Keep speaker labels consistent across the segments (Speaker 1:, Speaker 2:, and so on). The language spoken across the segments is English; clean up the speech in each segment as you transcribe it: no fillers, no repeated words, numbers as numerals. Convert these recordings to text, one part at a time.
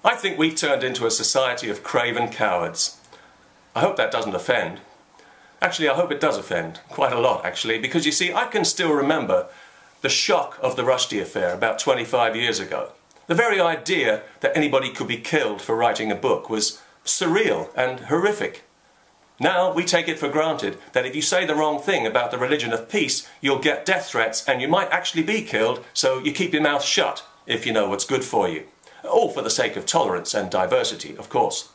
Speaker 1: I think we've turned into a society of craven cowards. I hope that doesn't offend. Actually, I hope it does offend, quite a lot actually, because you see, I can still remember the shock of the Rushdie affair about 25 years ago. The very idea that anybody could be killed for writing a book was surreal and horrific. Now we take it for granted that if you say the wrong thing about the religion of peace, you'll get death threats and you might actually be killed, so you keep your mouth shut if you know what's good for you. All for the sake of tolerance and diversity, of course.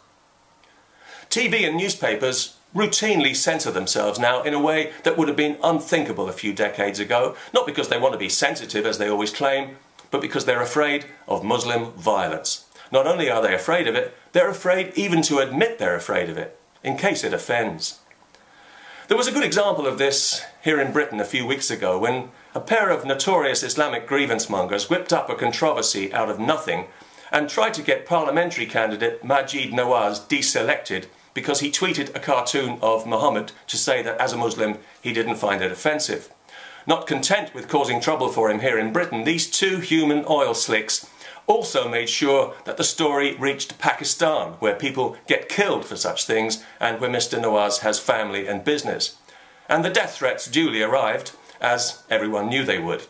Speaker 1: TV and newspapers routinely censor themselves now in a way that would have been unthinkable a few decades ago, not because they want to be sensitive as they always claim, but because they're afraid of Muslim violence. Not only are they afraid of it, they're afraid even to admit they're afraid of it, in case it offends. There was a good example of this here in Britain a few weeks ago when a pair of notorious Islamic grievance mongers whipped up a controversy out of nothing and tried to get parliamentary candidate Maajid Nawaz deselected because he tweeted a cartoon of Muhammad to say that as a Muslim he didn't find it offensive. Not content with causing trouble for him here in Britain, these two human oil slicks also made sure that the story reached Pakistan, where people get killed for such things and where Mr. Nawaz has family and business. And the death threats duly arrived, as everyone knew they would.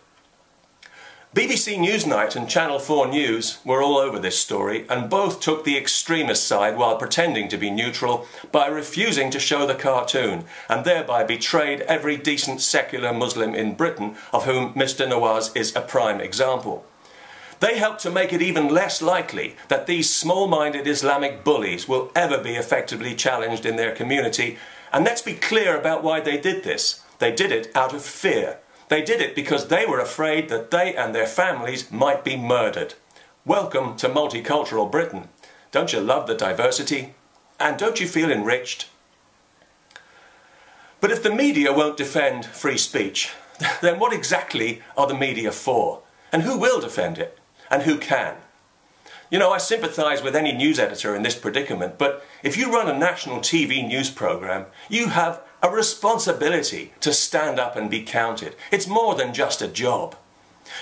Speaker 1: BBC Newsnight and Channel 4 News were all over this story, and both took the extremist side while pretending to be neutral by refusing to show the cartoon, and thereby betrayed every decent secular Muslim in Britain, of whom Mr. Nawaz is a prime example. They helped to make it even less likely that these small-minded Islamic bullies will ever be effectively challenged in their community, and let's be clear about why they did this. They did it out of fear. They did it because they were afraid that they and their families might be murdered. Welcome to multicultural Britain. Don't you love the diversity? And don't you feel enriched? But if the media won't defend free speech, then what exactly are the media for? And who will defend it? And who can? You know, I sympathise with any news editor in this predicament, but if you run a national TV news programme, you have a responsibility to stand up and be counted. It's more than just a job.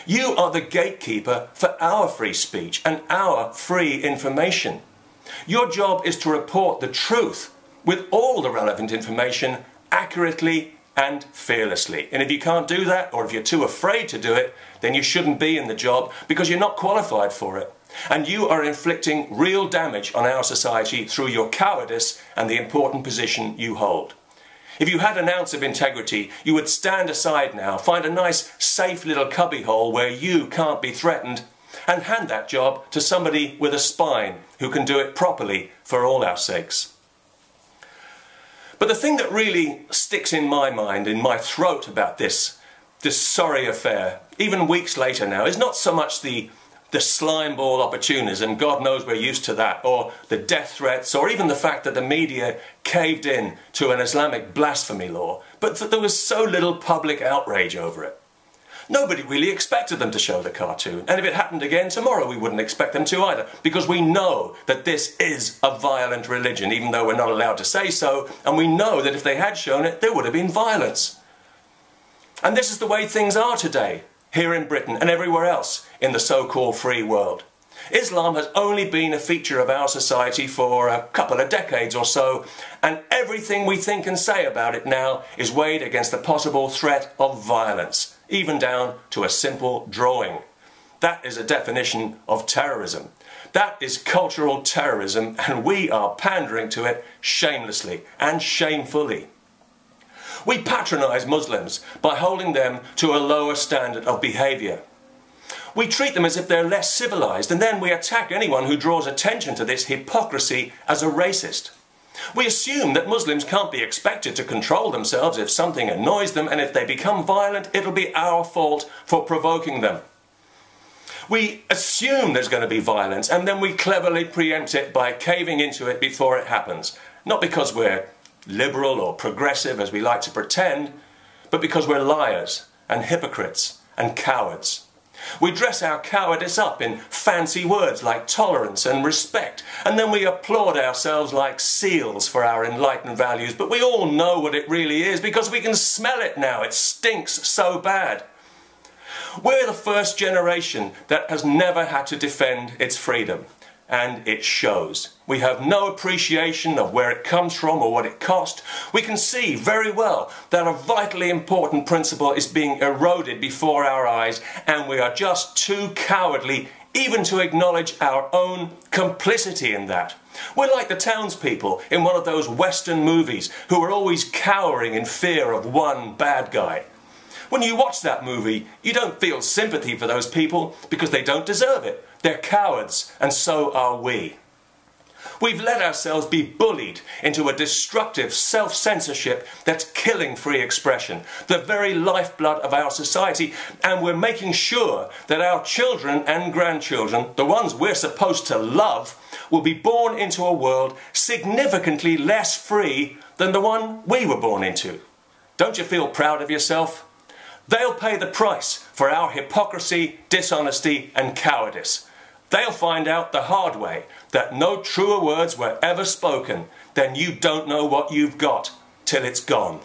Speaker 1: You are the gatekeeper for our free speech and our free information. Your job is to report the truth with all the relevant information accurately and fearlessly. And if you can't do that, or if you're too afraid to do it, then you shouldn't be in the job because you're not qualified for it. And you are inflicting real damage on our society through your cowardice and the important position you hold. If you had an ounce of integrity, you would stand aside now, find a nice, safe little cubbyhole where you can't be threatened, and hand that job to somebody with a spine who can do it properly for all our sakes. But the thing that really sticks in my mind, in my throat about this sorry affair, even weeks later now, is not so much the slimeball opportunism, God knows we're used to that, or the death threats, or even the fact that the media caved in to an Islamic blasphemy law, but that there was so little public outrage over it. Nobody really expected them to show the cartoon, and if it happened again tomorrow we wouldn't expect them to either, because we know that this is a violent religion, even though we're not allowed to say so, and we know that if they had shown it, there would have been violence. And this is the way things are today, here in Britain and everywhere else in the so-called free world. Islam has only been a feature of our society for a couple of decades or so, and everything we think and say about it now is weighed against the possible threat of violence, even down to a simple drawing. That is a definition of terrorism. That is cultural terrorism, and we are pandering to it shamelessly and shamefully. We patronise Muslims by holding them to a lower standard of behaviour. We treat them as if they're less civilised, and then we attack anyone who draws attention to this hypocrisy as a racist. We assume that Muslims can't be expected to control themselves if something annoys them, and if they become violent, it'll be our fault for provoking them. We assume there's going to be violence, and then we cleverly preempt it by caving into it before it happens. Not because we're liberal or progressive, as we like to pretend, but because we're liars and hypocrites and cowards. We dress our cowardice up in fancy words like tolerance and respect, and then we applaud ourselves like seals for our enlightened values, but we all know what it really is because we can smell it now. It stinks so bad. We're the first generation that has never had to defend its freedom. and it shows. We have no appreciation of where it comes from or what it cost. We can see very well that a vitally important principle is being eroded before our eyes, and we are just too cowardly even to acknowledge our own complicity in that. We're like the townspeople in one of those Western movies who are always cowering in fear of one bad guy. When you watch that movie, you don't feel sympathy for those people because they don't deserve it. They're cowards, and so are we. We've let ourselves be bullied into a destructive self-censorship that's killing free expression, the very lifeblood of our society, and we're making sure that our children and grandchildren, the ones we're supposed to love, will be born into a world significantly less free than the one we were born into. Don't you feel proud of yourself? They'll pay the price for our hypocrisy, dishonesty, and cowardice. They'll find out the hard way that no truer words were ever spoken than "you don't know what you've got till it's gone."